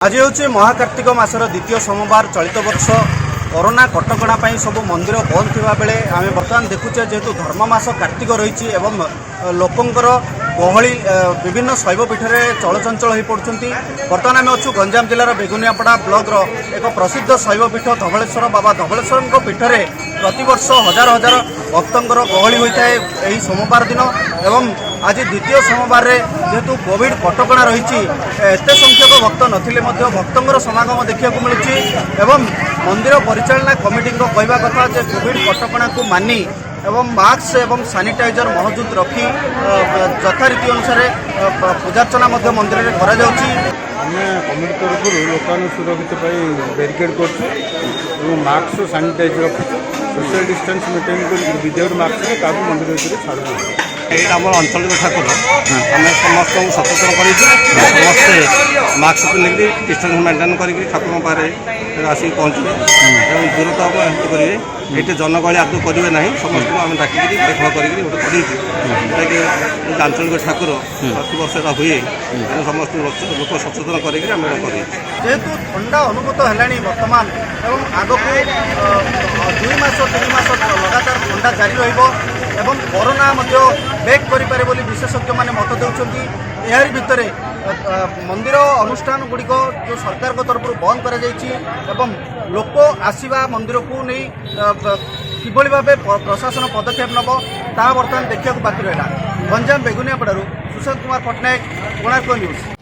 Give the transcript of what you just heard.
आज हूँ महाकार्तिक मासर द्वितीय सोमवार चलित वर्ष कोरोना कटकणा सब मंदिर बंद थिबा बेले आम बर्तमान देखुचे जेहेतु धर्ममास कार्तिक रही एवं लोकंकर गहली विभिन्न शैवपीठ में चलचंचल हो पड़ुंट। बर्तमान आम अच्छु गंजाम जिलार बेगुनियापड़ा ब्लॉक एक प्रसिद्ध शैवपीठ धवलेश्वर बाबा धवलेश्वर पीठ में प्रतिवर्ष हजार हजार भक्तर गहली होता है यही सोमवार दिन एवं आज द्वितीय सोमवार जेहेतु कोविड कटकणा रही एत संख्यक भक्त नथिले भक्तर समागम देखा मिलूँ एवं मंदिर परिचालना कमिटी कहवा कथा जे कोविड कटकणा को मानी एवं मास्क एवं सानिटाइजर महजूद रखी यथारीति अनुसार पूजार्चना मंदिर में करा कमिटी तरफ लोकान सुरक्षित बैरिकेड कर मास्क सानिटाइजर रखी सोशल डिस्टेंस मेंटेन कर विदाउट मास्क क्या मंदिर भीतर छाड़ू आम अंचल ठाकुर आम समस्त सचेतन कर समस्ते मास्क पिंधि डिस्टेंस मेंटेन कर ठाकुर पाखे आसिक पहुँचे दूरता करेंगे ये जनगहली आदू करेंगे ना समस्त आम डाक देखा करेंगे आंचलिक ठाकुर प्रतिवर्ष हुए समस्त लोक सचेतन करेंतु ठंडा अनुभूत है बर्तमान एवं आग को 2 मास 3 मास लगातार ठंडा जारी रही कोरोना बेक करें विशेषज्ञ मैंने मत देउछंती। एहारी भितर मंदिर अनुष्ठान गुड़िक जो सरकार को तरफ बंद कर लोक आसवा मंदिर को नहीं किभली भाव प्रशासन पदक्षेप नब ता बर्तमान देखा बाकी रहा। गंजाम बेगुनियापड़ारू सुशांत कुमार पट्टनायक, कोणार्क न्यूज।